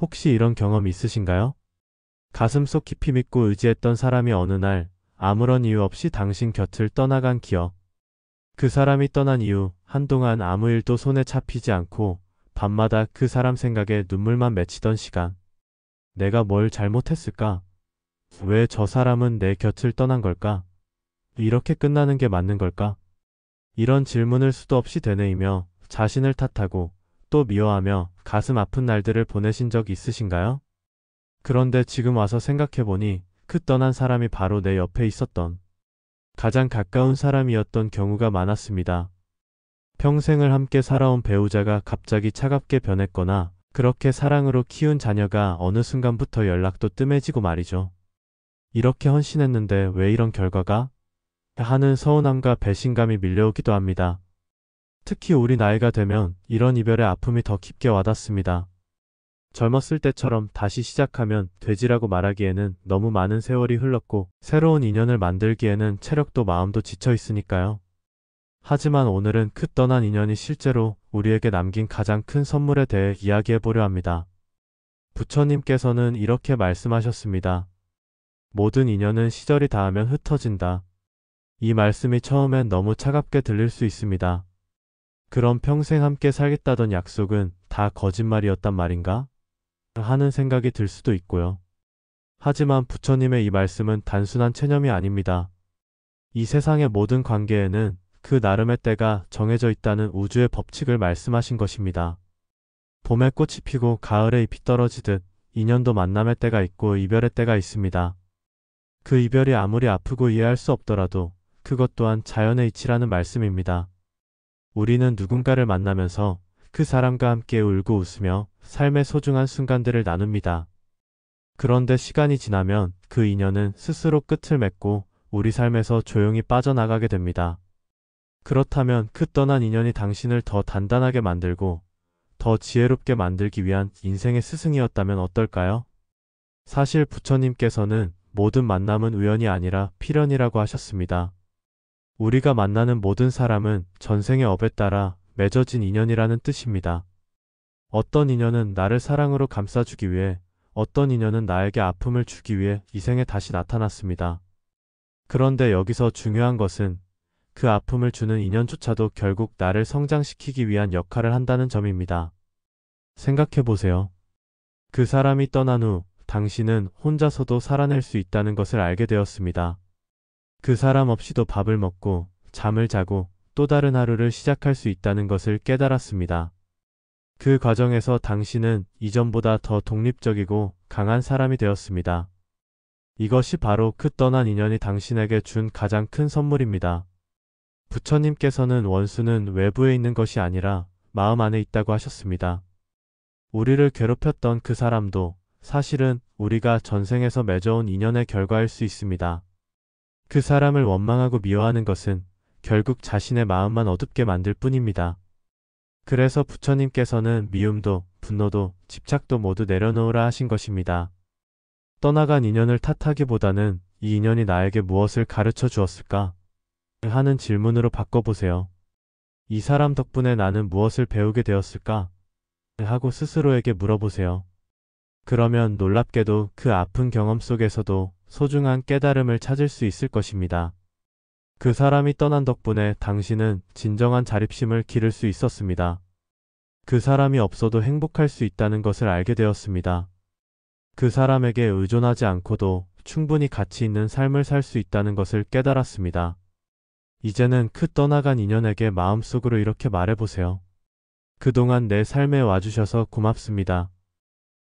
혹시 이런 경험 있으신가요? 가슴속 깊이 믿고 의지했던 사람이 어느 날 아무런 이유 없이 당신 곁을 떠나간 기억. 그 사람이 떠난 이후 한동안 아무 일도 손에 잡히지 않고 밤마다 그 사람 생각에 눈물만 맺히던 시간. 내가 뭘 잘못했을까? 왜 저 사람은 내 곁을 떠난 걸까? 이렇게 끝나는 게 맞는 걸까? 이런 질문을 수도 없이 되뇌이며 자신을 탓하고 또 미워하며 가슴 아픈 날들을 보내신 적 있으신가요? 그런데 지금 와서 생각해보니 그 떠난 사람이 바로 내 옆에 있었던 가장 가까운 사람이었던 경우가 많았습니다. 평생을 함께 살아온 배우자가 갑자기 차갑게 변했거나 그렇게 사랑으로 키운 자녀가 어느 순간부터 연락도 뜸해지고 말이죠. 이렇게 헌신했는데 왜 이런 결과가? 하는 서운함과 배신감이 밀려오기도 합니다. 특히 우리 나이가 되면 이런 이별의 아픔이 더 깊게 와닿습니다. 젊었을 때처럼 다시 시작하면 되지라고 말하기에는 너무 많은 세월이 흘렀고 새로운 인연을 만들기에는 체력도 마음도 지쳐 있으니까요. 하지만 오늘은 그 떠난 인연이 실제로 우리에게 남긴 가장 큰 선물에 대해 이야기해 보려 합니다. 부처님께서는 이렇게 말씀하셨습니다. 모든 인연은 시절이 닿으면 흩어진다. 이 말씀이 처음엔 너무 차갑게 들릴 수 있습니다. 그럼 평생 함께 살겠다던 약속은 다 거짓말이었단 말인가? 하는 생각이 들 수도 있고요. 하지만 부처님의 이 말씀은 단순한 체념이 아닙니다. 이 세상의 모든 관계에는 그 나름의 때가 정해져 있다는 우주의 법칙을 말씀하신 것입니다. 봄에 꽃이 피고 가을에 잎이 떨어지듯 인연도 만남의 때가 있고 이별의 때가 있습니다. 그 이별이 아무리 아프고 이해할 수 없더라도 그것 또한 자연의 이치라는 말씀입니다. 우리는 누군가를 만나면서 그 사람과 함께 울고 웃으며 삶의 소중한 순간들을 나눕니다. 그런데 시간이 지나면 그 인연은 스스로 끝을 맺고 우리 삶에서 조용히 빠져나가게 됩니다. 그렇다면 그 떠난 인연이 당신을 더 단단하게 만들고 더 지혜롭게 만들기 위한 인생의 스승이었다면 어떨까요? 사실 부처님께서는 모든 만남은 우연이 아니라 필연이라고 하셨습니다. 우리가 만나는 모든 사람은 전생의 업에 따라 맺어진 인연이라는 뜻입니다. 어떤 인연은 나를 사랑으로 감싸주기 위해, 어떤 인연은 나에게 아픔을 주기 위해 이 생에 다시 나타났습니다. 그런데 여기서 중요한 것은 그 아픔을 주는 인연조차도 결국 나를 성장시키기 위한 역할을 한다는 점입니다. 생각해보세요. 그 사람이 떠난 후 당신은 혼자서도 살아낼 수 있다는 것을 알게 되었습니다. 그 사람 없이도 밥을 먹고 잠을 자고 또 다른 하루를 시작할 수 있다는 것을 깨달았습니다. 그 과정에서 당신은 이전보다 더 독립적이고 강한 사람이 되었습니다. 이것이 바로 그 떠난 인연이 당신에게 준 가장 큰 선물입니다. 부처님께서는 원수는 외부에 있는 것이 아니라 마음 안에 있다고 하셨습니다. 우리를 괴롭혔던 그 사람도 사실은 우리가 전생에서 맺어온 인연의 결과일 수 있습니다. 그 사람을 원망하고 미워하는 것은 결국 자신의 마음만 어둡게 만들 뿐입니다. 그래서 부처님께서는 미움도, 분노도, 집착도 모두 내려놓으라 하신 것입니다. 떠나간 인연을 탓하기보다는 이 인연이 나에게 무엇을 가르쳐 주었을까? 하는 질문으로 바꿔보세요. 이 사람 덕분에 나는 무엇을 배우게 되었을까? 하고 스스로에게 물어보세요. 그러면 놀랍게도 그 아픈 경험 속에서도 소중한 깨달음을 찾을 수 있을 것입니다. 그 사람이 떠난 덕분에 당신은 진정한 자립심을 기를 수 있었습니다. 그 사람이 없어도 행복할 수 있다는 것을 알게 되었습니다. 그 사람에게 의존하지 않고도 충분히 가치 있는 삶을 살 수 있다는 것을 깨달았습니다. 이제는 그 떠나간 인연에게 마음속으로 이렇게 말해보세요. 그동안 내 삶에 와주셔서 고맙습니다.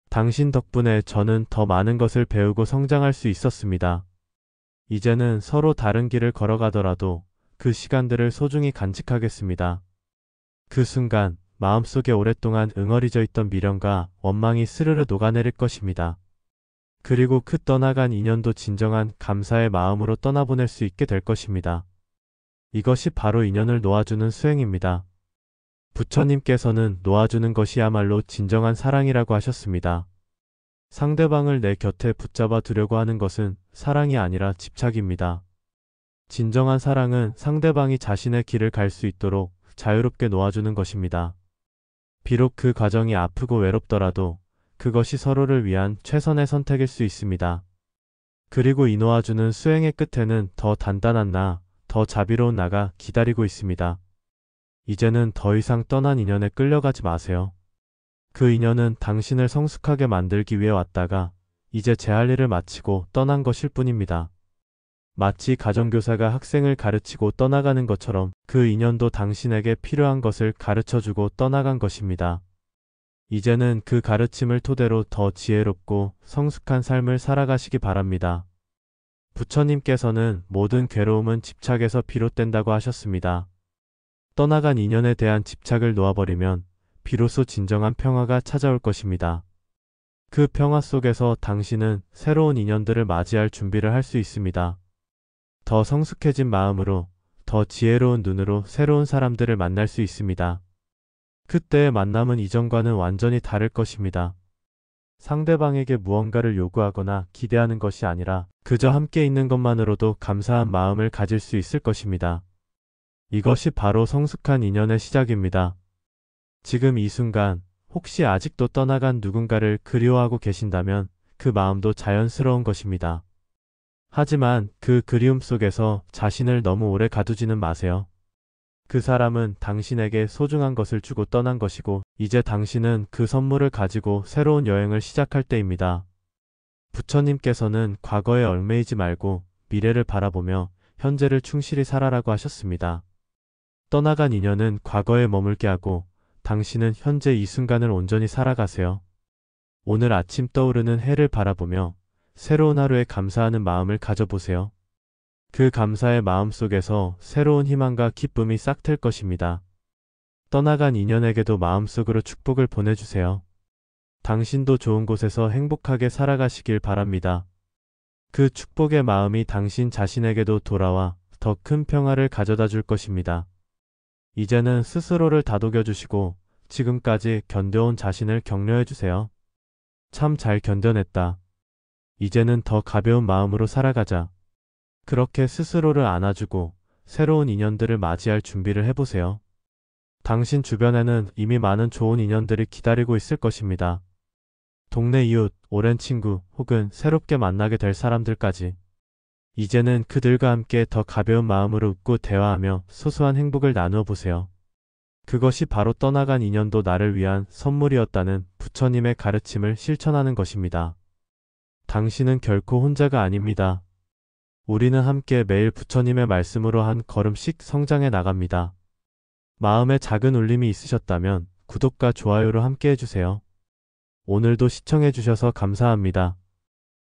당신 덕분에 저는 더 많은 것을 배우고 성장할 수 있었습니다. 이제는 서로 다른 길을 걸어가더라도 그 시간들을 소중히 간직하겠습니다. 그 순간 마음속에 오랫동안 응어리져 있던 미련과 원망이 스르르 녹아내릴 것입니다. 그리고 그 떠나간 인연도 진정한 감사의 마음으로 떠나보낼 수 있게 될 것입니다. 이것이 바로 인연을 놓아주는 수행입니다. 부처님께서는 놓아주는 것이야말로 진정한 사랑이라고 하셨습니다. 상대방을 내 곁에 붙잡아 두려고 하는 것은 사랑이 아니라 집착입니다. 진정한 사랑은 상대방이 자신의 길을 갈 수 있도록 자유롭게 놓아주는 것입니다. 비록 그 과정이 아프고 외롭더라도 그것이 서로를 위한 최선의 선택일 수 있습니다. 그리고 이 놓아주는 수행의 끝에는 더 단단한 나, 더 자비로운 나가 기다리고 있습니다. 이제는 더 이상 떠난 인연에 끌려가지 마세요. 그 인연은 당신을 성숙하게 만들기 위해 왔다가 이제 제 할 일을 마치고 떠난 것일 뿐입니다. 마치 가정교사가 학생을 가르치고 떠나가는 것처럼 그 인연도 당신에게 필요한 것을 가르쳐주고 떠나간 것입니다. 이제는 그 가르침을 토대로 더 지혜롭고 성숙한 삶을 살아가시기 바랍니다. 부처님께서는 모든 괴로움은 집착에서 비롯된다고 하셨습니다. 떠나간 인연에 대한 집착을 놓아버리면 비로소 진정한 평화가 찾아올 것입니다. 그 평화 속에서 당신은 새로운 인연들을 맞이할 준비를 할 수 있습니다. 더 성숙해진 마음으로, 더 지혜로운 눈으로 새로운 사람들을 만날 수 있습니다. 그때의 만남은 이전과는 완전히 다를 것입니다. 상대방에게 무언가를 요구하거나 기대하는 것이 아니라 그저 함께 있는 것만으로도 감사한 마음을 가질 수 있을 것입니다. 이것이 바로 성숙한 인연의 시작입니다. 지금 이 순간 혹시 아직도 떠나간 누군가를 그리워하고 계신다면 그 마음도 자연스러운 것입니다. 하지만 그 그리움 속에서 자신을 너무 오래 가두지는 마세요. 그 사람은 당신에게 소중한 것을 주고 떠난 것이고 이제 당신은 그 선물을 가지고 새로운 여행을 시작할 때입니다. 부처님께서는 과거에 얽매이지 말고 미래를 바라보며 현재를 충실히 살아라고 하셨습니다. 떠나간 인연은 과거에 머물게 하고 당신은 현재 이 순간을 온전히 살아가세요. 오늘 아침 떠오르는 해를 바라보며 새로운 하루에 감사하는 마음을 가져보세요. 그 감사의 마음 속에서 새로운 희망과 기쁨이 싹틀 것입니다. 떠나간 인연에게도 마음속으로 축복을 보내주세요. 당신도 좋은 곳에서 행복하게 살아가시길 바랍니다. 그 축복의 마음이 당신 자신에게도 돌아와 더 큰 평화를 가져다 줄 것입니다. 이제는 스스로를 다독여 주시고 지금까지 견뎌온 자신을 격려해 주세요. 참 잘 견뎌냈다. 이제는 더 가벼운 마음으로 살아가자. 그렇게 스스로를 안아주고 새로운 인연들을 맞이할 준비를 해보세요. 당신 주변에는 이미 많은 좋은 인연들이 기다리고 있을 것입니다. 동네 이웃, 오랜 친구, 혹은 새롭게 만나게 될 사람들까지. 이제는 그들과 함께 더 가벼운 마음으로 웃고 대화하며 소소한 행복을 나누어 보세요. 그것이 바로 떠나간 인연도 나를 위한 선물이었다는 부처님의 가르침을 실천하는 것입니다. 당신은 결코 혼자가 아닙니다. 우리는 함께 매일 부처님의 말씀으로 한 걸음씩 성장해 나갑니다. 마음에 작은 울림이 있으셨다면 구독과 좋아요로 함께 해주세요. 오늘도 시청해주셔서 감사합니다.